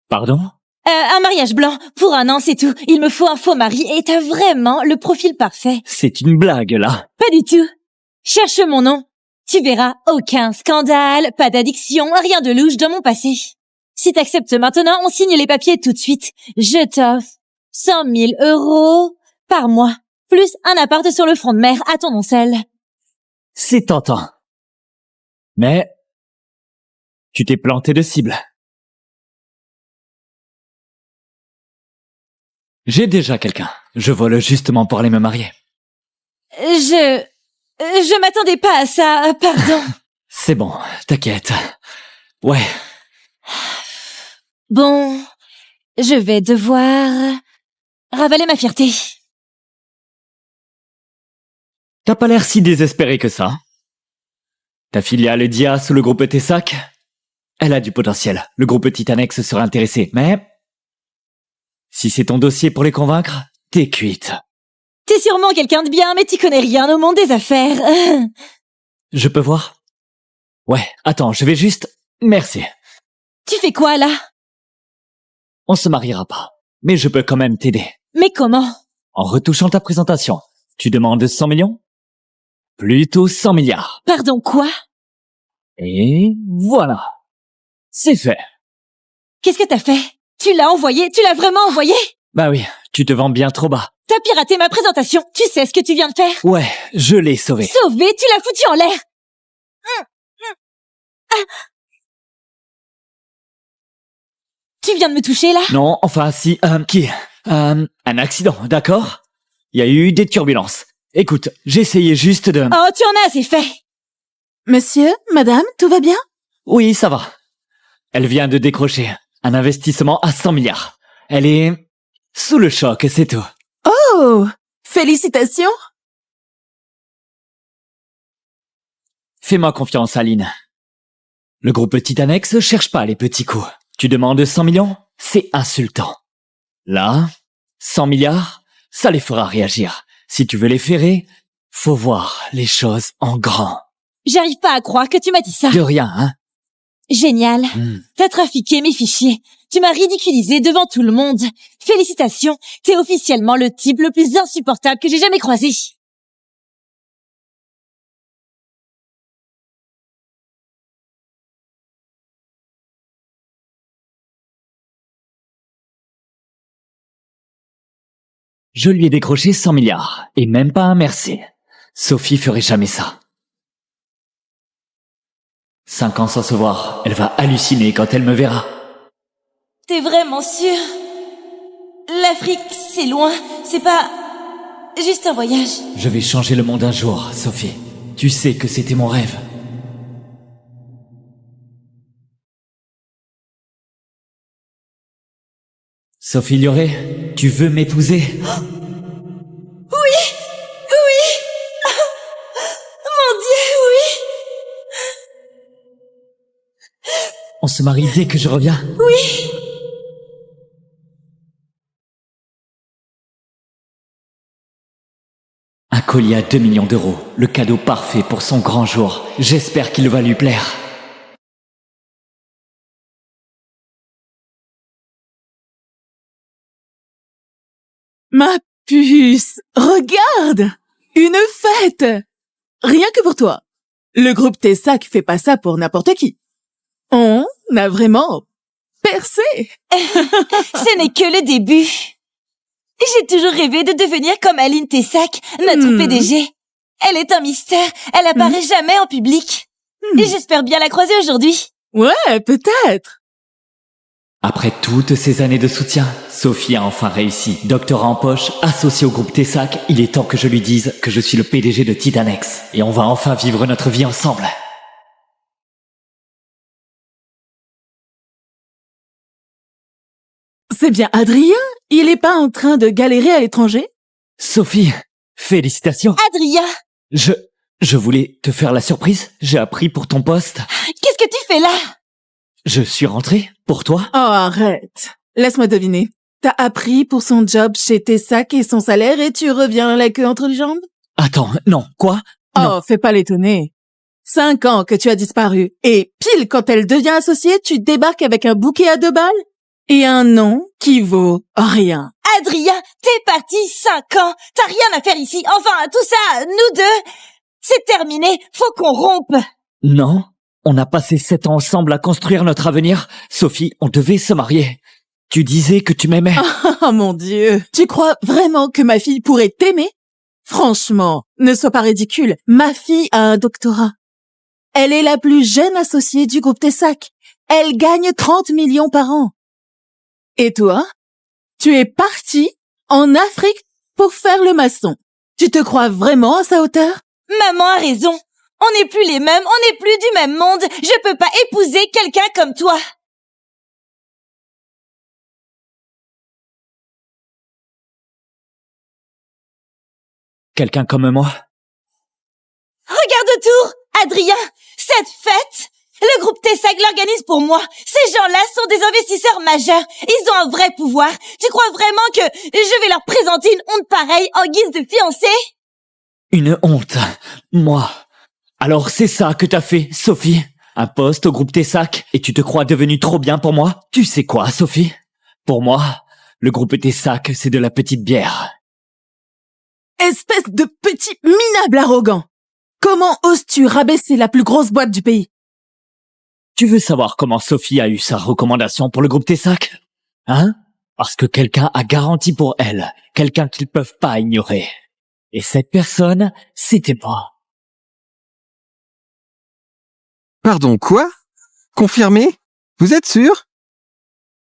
Pardon? Un mariage blanc. Pour 1 an, c'est tout. Il me faut un faux mari et t'as vraiment le profil parfait. C'est une blague, là. Pas du tout. Cherche mon nom. Tu verras, aucun scandale, pas d'addiction, rien de louche dans mon passé. Si t'acceptes maintenant, on signe les papiers tout de suite. Je t'offre 100 000 € par mois, plus un appart sur le front de mer à ton nom seul. C'est tentant. Mais tu t'es planté de cible. J'ai déjà quelqu'un. Je vole justement pour aller me marier. Je m'attendais pas à ça, pardon. C'est bon, t'inquiète. Ouais. Bon, je vais devoir ravaler ma fierté. T'as pas l'air si désespéré que ça. Ta filiale Dia sous le groupe Tessac, elle a du potentiel. Le groupe Titanex serait intéressé, mais si c'est ton dossier pour les convaincre, t'es cuite. T'es sûrement quelqu'un de bien, mais tu connais rien au monde des affaires. Je peux voir? Ouais, attends, je vais juste... Merci. Tu fais quoi, là? On se mariera pas, mais je peux quand même t'aider. Mais comment? En retouchant ta présentation. Tu demandes 100 millions? Plutôt 100 milliards. Pardon, quoi? Et voilà. C'est fait. Qu'est-ce que t'as fait? Tu l'as envoyé? Tu l'as vraiment envoyé? Bah oui, tu te vends bien trop bas. T'as piraté ma présentation. Tu sais ce que tu viens de faire? Ouais, je l'ai sauvé. Sauvé? Tu l'as foutu en l'air. Tu viens de me toucher, là? Non, enfin, si, un accident, d'accord? Il y a eu des turbulences. Écoute, j'essayais juste de... Oh, tu en as assez fait. Monsieur, madame, tout va bien? Oui, ça va. Elle vient de décrocher un investissement à 100 milliards. Elle est sous le choc, c'est tout. Oh! Félicitations! Fais-moi confiance, Aline. Le groupe Titanex cherche pas les petits coups. Tu demandes 100 millions? C'est insultant. Là, 100 milliards, ça les fera réagir. Si tu veux les ferrer, faut voir les choses en grand. J'arrive pas à croire que tu m'as dit ça. De rien, hein? Génial. T'as trafiqué mes fichiers. Tu m'as ridiculisé devant tout le monde. Félicitations, t'es officiellement le type le plus insupportable que j'ai jamais croisé. Je lui ai décroché 100 milliards, et même pas un merci. Sophie ferait jamais ça. 5 ans sans se voir, elle va halluciner quand elle me verra. T'es vraiment sûr? L'Afrique, c'est loin. C'est pas... juste un voyage. Je vais changer le monde un jour, Sophie. Tu sais que c'était mon rêve. Sophie Lioré, tu veux m'épouser? Oui! Oui! Mon Dieu, oui! On se marie dès que je reviens? Oui! Un collier à 2 millions d'euros, le cadeau parfait pour son grand jour. J'espère qu'il va lui plaire. Ma puce, regarde! Une fête! Rien que pour toi. Le groupe Tessac fait pas ça pour n'importe qui. On a vraiment percé. Ce n'est que le début. J'ai toujours rêvé de devenir comme Aline Tessac, notre PDG. Elle est un mystère, elle apparaît jamais en public. Et j'espère bien la croiser aujourd'hui. Ouais, peut-être. Après toutes ces années de soutien, Sophie a enfin réussi. Doctorat en poche, associé au groupe Tessac, il est temps que je lui dise que je suis le PDG de Titanex. Et on va enfin vivre notre vie ensemble. C'est bien Adrien? Il est pas en train de galérer à l'étranger? Sophie, félicitations. Adrien! Je voulais te faire la surprise. J'ai appris pour ton poste. Qu'est-ce que tu fais là? Je suis rentré pour toi. Oh, arrête. Laisse-moi deviner. T'as appris pour son job chez Tessac et son salaire et tu reviens la queue entre les jambes? Attends, non, quoi? Oh, fais pas l'étonner. 5 ans que tu as disparu et pile quand elle devient associée, tu débarques avec un bouquet à 2 balles et un nom qui vaut rien. Adrien, t'es parti 5 ans. T'as rien à faire ici. Enfin, tout ça, nous deux, c'est terminé. Faut qu'on rompe. Non, on a passé 7 ans ensemble à construire notre avenir. Sophie, on devait se marier. Tu disais que tu m'aimais. Oh mon Dieu. Tu crois vraiment que ma fille pourrait t'aimer? Franchement, ne sois pas ridicule. Ma fille a un doctorat. Elle est la plus jeune associée du groupe Tessac. Elle gagne 30 millions par an. Et toi? Tu es parti en Afrique pour faire le maçon. Tu te crois vraiment à sa hauteur? Maman a raison. On n'est plus les mêmes, on n'est plus du même monde. Je peux pas épouser quelqu'un comme toi. Quelqu'un comme moi? Regarde autour, Adrien. Cette fête, le groupe Tessac l'organise pour moi. Ces gens-là sont des investisseurs majeurs. Ils ont un vrai pouvoir. Tu crois vraiment que je vais leur présenter une honte pareille en guise de fiancée? Une honte. Moi. Alors c'est ça que t'as fait, Sophie? Un poste au groupe Tessac et tu te crois devenue trop bien pour moi? Tu sais quoi, Sophie? Pour moi, le groupe Tessac, c'est de la petite bière. Espèce de petit minable arrogant. Comment oses-tu rabaisser la plus grosse boîte du pays? Tu veux savoir comment Sophie a eu sa recommandation pour le groupe Tessac? Hein? Parce que quelqu'un a garanti pour elle, quelqu'un qu'ils peuvent pas ignorer. Et cette personne, c'était moi. Pardon, quoi? Confirmé? Vous êtes sûr?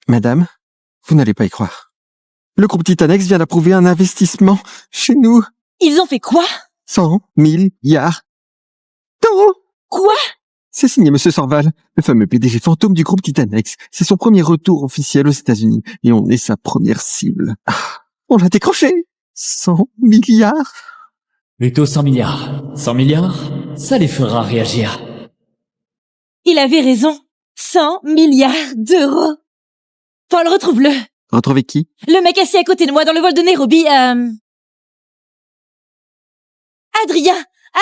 Madame, vous n'allez pas y croire. Le groupe Titanex vient d'approuver un investissement chez nous. Ils ont fait quoi? 100 milliards d'euros. Quoi? C'est signé Monsieur Sorval, le fameux PDG fantôme du groupe Titanex. C'est son premier retour officiel aux États-Unis et on est sa première cible. Ah, on l'a décroché. 100 milliards. Plutôt 100 milliards. 100 milliards, ça les fera réagir. Il avait raison. 100 milliards d'euros. Paul, retrouve-le. Retrouver qui? Le mec assis à côté de moi dans le vol de Nairobi,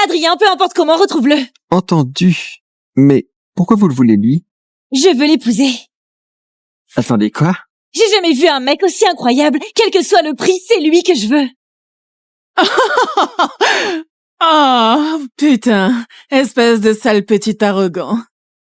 Adrien, peu importe comment, retrouve-le. Entendu. Mais pourquoi vous le voulez lui? Je veux l'épouser. Attendez, quoi? J'ai jamais vu un mec aussi incroyable. Quel que soit le prix, c'est lui que je veux. Oh, putain, espèce de sale petit arrogant.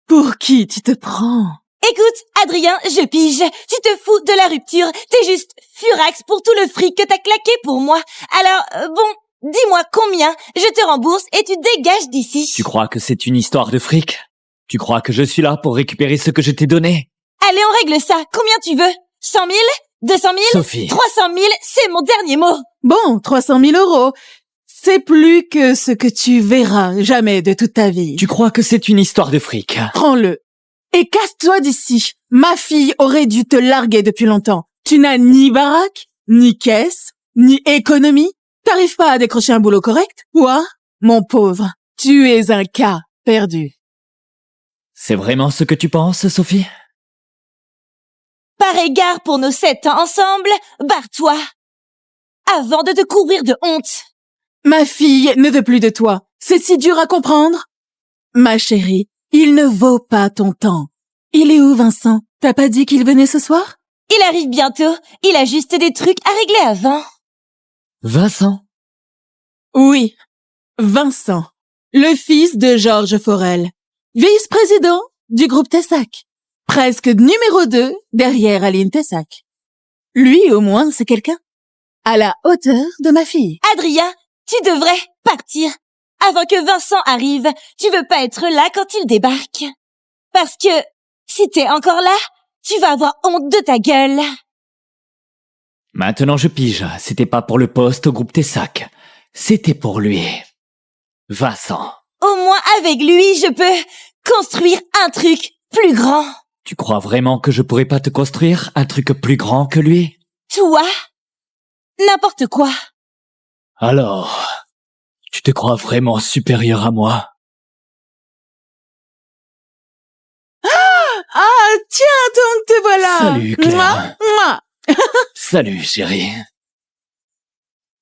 Pour qui tu te prends? Écoute, Adrien, je pige. Tu te fous de la rupture. T'es juste furax pour tout le fric que t'as claqué pour moi. Alors, bon, dis-moi combien, je te rembourse et tu dégages d'ici. Tu crois que c'est une histoire de fric? Tu crois que je suis là pour récupérer ce que je t'ai donné? Allez, on règle ça. Combien tu veux? 100 000? 200 000? Sophie. 300 000? C'est mon dernier mot. Bon, 300 000 €. C'est plus que ce que tu verras jamais de toute ta vie. Tu crois que c'est une histoire de fric? Prends-le. Et casse-toi d'ici. Ma fille aurait dû te larguer depuis longtemps. Tu n'as ni baraque, ni caisse, ni économie. T'arrives pas à décrocher un boulot correct? Quoi? Mon pauvre, tu es un cas perdu. C'est vraiment ce que tu penses, Sophie? Par égard pour nos 7 ans ensemble, barre-toi. Avant de te couvrir de honte. Ma fille ne veut plus de toi. C'est si dur à comprendre. Ma chérie, il ne vaut pas ton temps. Il est où, Vincent? T'as pas dit qu'il venait ce soir? Il arrive bientôt. Il a juste des trucs à régler avant. Vincent? Oui, Vincent, le fils de Georges Forel, vice-président du groupe Tessac, presque numéro 2 derrière Aline Tessac. Lui, au moins, c'est quelqu'un. À la hauteur de ma fille. Adrien, tu devrais partir. Avant que Vincent arrive, tu veux pas être là quand il débarque. Parce que, si t'es encore là, tu vas avoir honte de ta gueule. Maintenant je pige, c'était pas pour le poste au groupe Tessac. C'était pour lui. Vincent. Au moins avec lui, je peux construire un truc plus grand. Tu crois vraiment que je pourrais pas te construire un truc plus grand que lui? Toi? N'importe quoi. Alors, tu te crois vraiment supérieur à moi? Ah, tiens, donc te voilà. Salut, Claire. Mouah, mouah. Salut, chérie.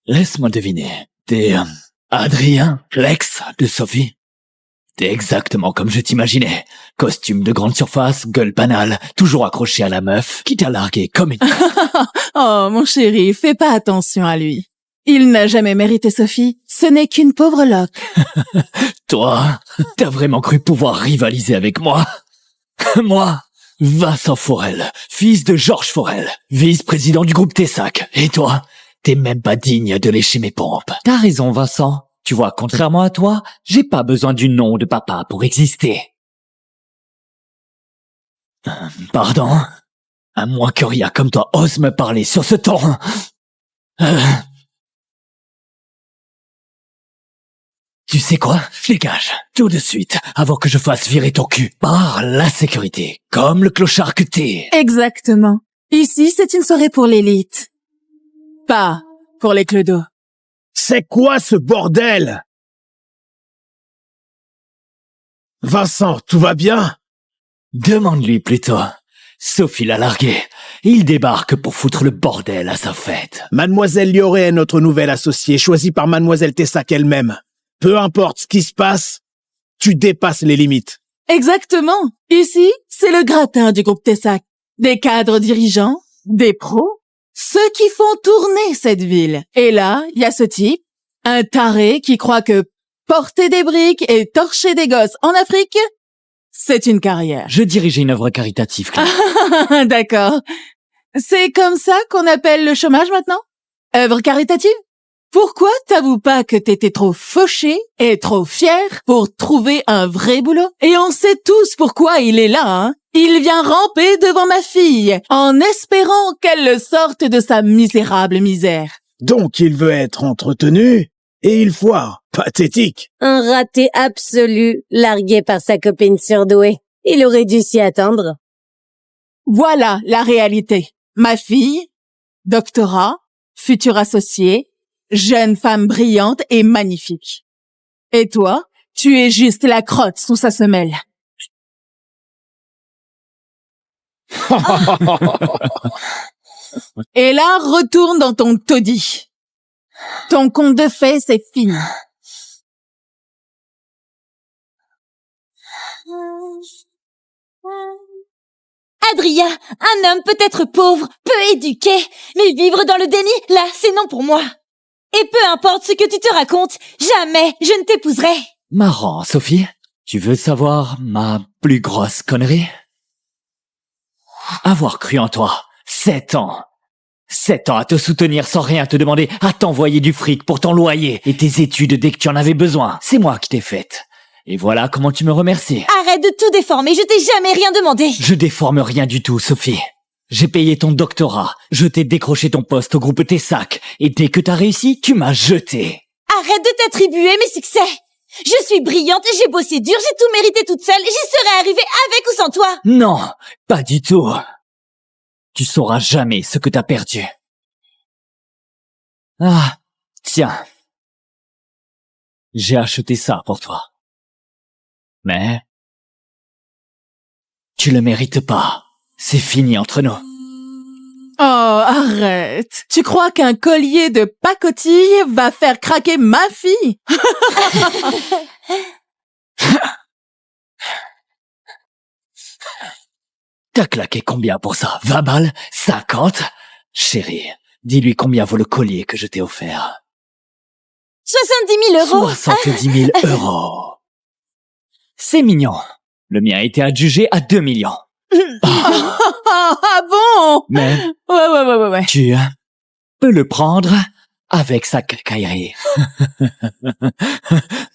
Laisse-moi deviner. T'es Adrien, l'ex de Sophie? T'es exactement comme je t'imaginais. Costume de grande surface, gueule banale, toujours accroché à la meuf qui t'a largué comme une... Oh, mon chéri, fais pas attention à lui. Il n'a jamais mérité Sophie. Ce n'est qu'une pauvre loque. Toi, t'as vraiment cru pouvoir rivaliser avec moi? Moi, Vincent Forel, fils de Georges Forel, vice-président du groupe Tessac. Et toi, t'es même pas digne de lécher mes pompes. T'as raison, Vincent. Tu vois, contrairement à toi, j'ai pas besoin du nom de papa pour exister. Pardon? À moins que Ria comme toi ose me parler sur ce ton. Tu sais quoi? Dégage, tout de suite, avant que je fasse virer ton cul par la sécurité, comme le clochard que t'es. Exactement. Ici, c'est une soirée pour l'élite. Pas pour les clodos. C'est quoi ce bordel? Vincent, tout va bien? Demande-lui plutôt. Sophie l'a largué. Il débarque pour foutre le bordel à sa fête. Mademoiselle Lioré est notre nouvelle associée, choisie par Mademoiselle Tessac elle-même. Peu importe ce qui se passe, tu dépasses les limites. Exactement. Ici, c'est le gratin du groupe Tessac. Des cadres dirigeants, des pros, ceux qui font tourner cette ville. Et là, il y a ce type, un taré qui croit que porter des briques et torcher des gosses en Afrique, c'est une carrière. Je dirigeais une œuvre caritative, Claire. Ah, d'accord. C'est comme ça qu'on appelle le chômage maintenant? Œuvre caritative? Pourquoi t'avoues pas que t'étais trop fauché et trop fier pour trouver un vrai boulot? Et on sait tous pourquoi il est là, hein? Il vient ramper devant ma fille, en espérant qu'elle le sorte de sa misérable misère. Donc il veut être entretenu, et il foire. Pathétique. Un raté absolu, largué par sa copine surdouée. Il aurait dû s'y attendre. Voilà la réalité. Ma fille, doctorat, future associée, jeune femme brillante et magnifique. Et toi, tu es juste la crotte sous sa semelle. Et là, retourne dans ton taudis. Ton conte de fées, c'est fini. Adrien, un homme peut être pauvre, peu éduqué, mais vivre dans le déni, là, c'est non pour moi. Et peu importe ce que tu te racontes, jamais je ne t'épouserai. Marrant, Sophie. Tu veux savoir ma plus grosse connerie? Avoir cru en toi. 7 ans. 7 ans à te soutenir sans rien te demander, à t'envoyer du fric pour ton loyer et tes études dès que tu en avais besoin. C'est moi qui t'ai faite. Et voilà comment tu me remercies. Arrête de tout déformer, je t'ai jamais rien demandé. Je déforme rien du tout, Sophie. J'ai payé ton doctorat, je t'ai décroché ton poste au groupe Tessac, et dès que t'as réussi, tu m'as jeté. Arrête de t'attribuer mes succès. Je suis brillante, j'ai bossé dur, j'ai tout mérité toute seule, j'y serais arrivée avec ou sans toi. Non, pas du tout. Tu sauras jamais ce que t'as perdu. Ah, tiens. J'ai acheté ça pour toi. Mais tu le mérites pas. C'est fini entre nous. Oh, arrête. Tu crois qu'un collier de pacotille va faire craquer ma fille? T'as claqué combien pour ça? 20 balles? 50? Chérie, dis-lui combien vaut le collier que je t'ai offert. 70 000 euros. 70 000 euros. C'est mignon. Le mien a été adjugé à 2 millions. Ah bon? Mais Ouais. tu peux le prendre avec sa cacaillerie.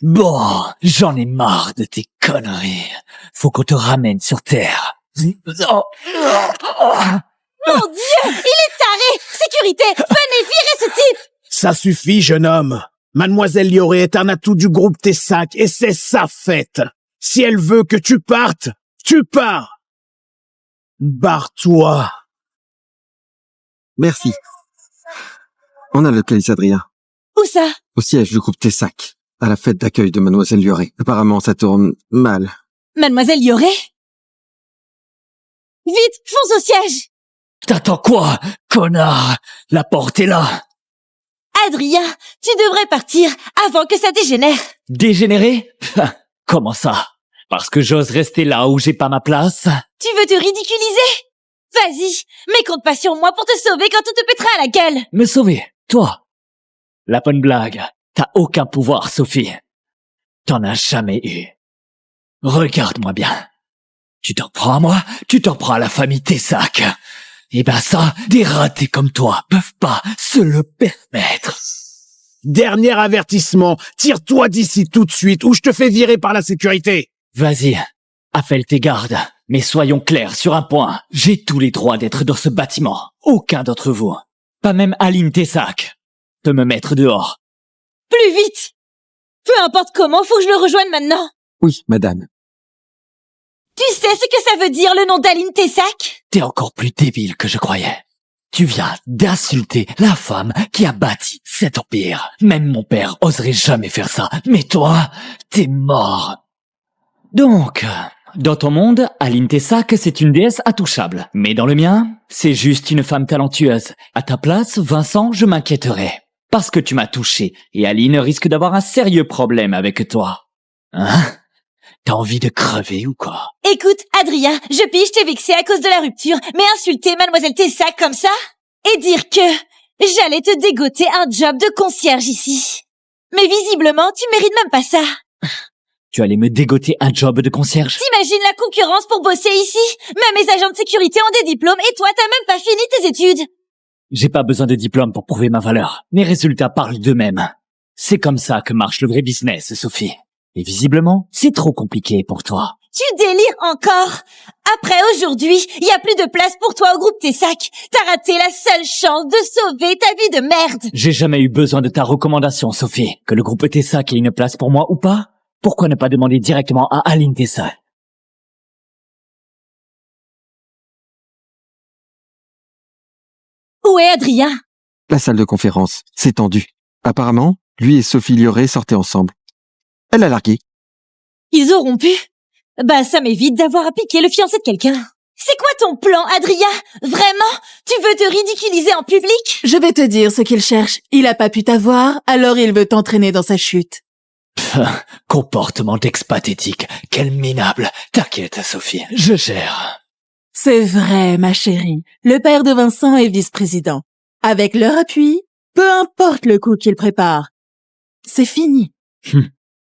Bon, j'en ai marre de tes conneries. Faut qu'on te ramène sur Terre. Mon Dieu, il est taré. Sécurité, venez virer ce type. Ça suffit, jeune homme. Mademoiselle Lioré est un atout du groupe Tessac et c'est sa fête. Si elle veut que tu partes, tu pars. Barre-toi. Merci. On a localisé Adrien. Où ça? Au siège du groupe Tessac, à la fête d'accueil de Mademoiselle Lioré. Apparemment, ça tourne mal. Mademoiselle Lioré? Vite, fonce au siège. T'attends quoi, connard? La porte est là. Adrien, tu devrais partir avant que ça dégénère. Dégénéré? Comment ça? Parce que j'ose rester là où j'ai pas ma place? Tu veux te ridiculiser? Vas-y, mais compte pas sur moi pour te sauver quand tout te pètera à la gueule. Me sauver? Toi? La bonne blague. T'as aucun pouvoir, Sophie. T'en as jamais eu. Regarde-moi bien. Tu t'en prends à moi, tu t'en prends à la famille Tessac. Eh ben ça, des ratés comme toi peuvent pas se le permettre. Dernier avertissement, tire-toi d'ici tout de suite ou je te fais virer par la sécurité. Vas-y, appelle tes gardes. Mais soyons clairs sur un point. J'ai tous les droits d'être dans ce bâtiment. Aucun d'entre vous. Pas même Aline Tessac. Peut me mettre dehors. Plus vite. Peu importe comment, faut que je le rejoigne maintenant. Oui, madame. Tu sais ce que ça veut dire, le nom d'Aline Tessac? T'es encore plus débile que je croyais. Tu viens d'insulter la femme qui a bâti cet empire. Même mon père oserait jamais faire ça. Mais toi, t'es mort. Donc, dans ton monde, Aline Tessac, c'est une déesse intouchable. Mais dans le mien, c'est juste une femme talentueuse. À ta place, Vincent, je m'inquiéterais. Parce que tu m'as touché, et Aline risque d'avoir un sérieux problème avec toi. Hein? T'as envie de crever ou quoi? Écoute, Adrien, je pige t'ai vexé à cause de la rupture, mais insulter Mademoiselle Tessac comme ça? Et dire que j'allais te dégoter un job de concierge ici. Mais visiblement, tu mérites même pas ça. Tu allais me dégoter un job de concierge? T'imagines la concurrence pour bosser ici? Même les agents de sécurité ont des diplômes et toi, t'as même pas fini tes études. J'ai pas besoin de diplôme pour prouver ma valeur. Mes résultats parlent d'eux-mêmes. C'est comme ça que marche le vrai business, Sophie. Et visiblement, c'est trop compliqué pour toi. Tu délires encore. Après aujourd'hui, il y a plus de place pour toi au groupe Tessac. T'as raté la seule chance de sauver ta vie de merde. J'ai jamais eu besoin de ta recommandation, Sophie. Que le groupe Tessac ait une place pour moi ou pas? Pourquoi ne pas demander directement à Aline Tessac? Où est Adrien? La salle de conférence s'est tendue. Apparemment, lui et Sophie Lioré sortaient ensemble. Elle a largué. Ils auront pu. Bah, ça m'évite d'avoir à piquer le fiancé de quelqu'un. C'est quoi ton plan, Adrien? Vraiment? Tu veux te ridiculiser en public? Je vais te dire ce qu'il cherche. Il a pas pu t'avoir, alors il veut t'entraîner dans sa chute. Comportement d'ex pathétique. Quel minable. T'inquiète, Sophie, je gère. C'est vrai, ma chérie. Le père de Vincent est vice-président. Avec leur appui, peu importe le coup qu'il prépare, c'est fini.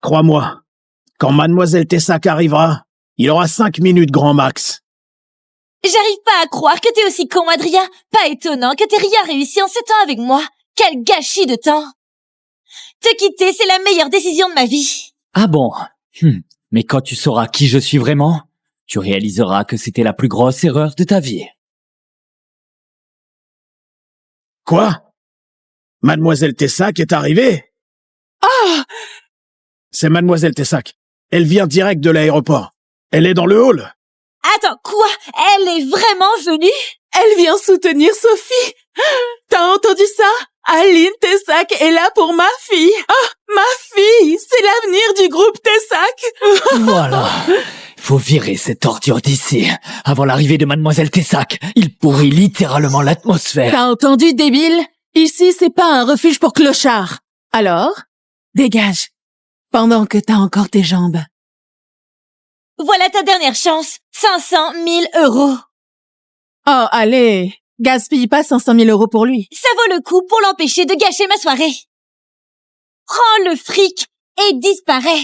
Crois-moi, quand Mademoiselle Tessac arrivera, il aura 5 minutes grand max. J'arrive pas à croire que t'es aussi con, Adrien. Pas étonnant que t'aies rien réussi en 7 ans avec moi. Quel gâchis de temps. Te quitter, c'est la meilleure décision de ma vie. Ah bon? Mais quand tu sauras qui je suis vraiment, tu réaliseras que c'était la plus grosse erreur de ta vie. Quoi? Mademoiselle Tessac est arrivée? Ah! C'est Mademoiselle Tessac. Elle vient direct de l'aéroport. Elle est dans le hall. Attends, quoi? Elle est vraiment venue? Elle vient soutenir Sophie. T'as entendu ça? Aline Tessac est là pour ma fille. Ah, ma fille! C'est l'avenir du groupe Tessac. Voilà. Faut virer cette ordure d'ici. Avant l'arrivée de Mademoiselle Tessac, il pourrit littéralement l'atmosphère. T'as entendu, débile? Ici, c'est pas un refuge pour clochards. Alors, dégage. Pendant que t'as encore tes jambes. Voilà ta dernière chance. 500 000 euros. Oh, allez. Gaspille pas 500 000 euros pour lui. Ça vaut le coup pour l'empêcher de gâcher ma soirée. Prends le fric et disparais.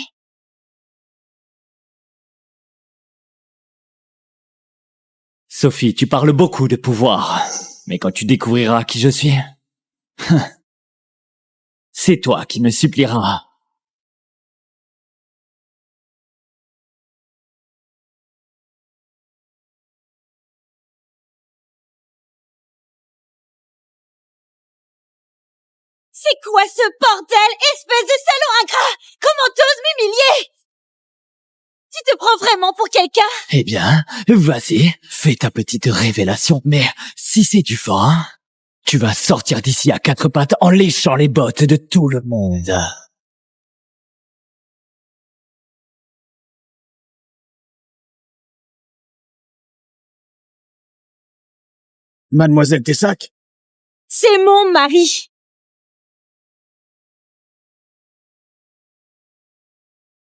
Sophie, tu parles beaucoup de pouvoir. Mais quand tu découvriras qui je suis, c'est toi qui me supplieras. C'est quoi ce bordel, espèce de salaud ingrat? Comment t'oses m'humilier? Tu te prends vraiment pour quelqu'un? Eh bien, vas-y, fais ta petite révélation. Mais si c'est du vent, tu vas sortir d'ici à 4 pattes en léchant les bottes de tout le monde. Mademoiselle Tessac? C'est mon mari.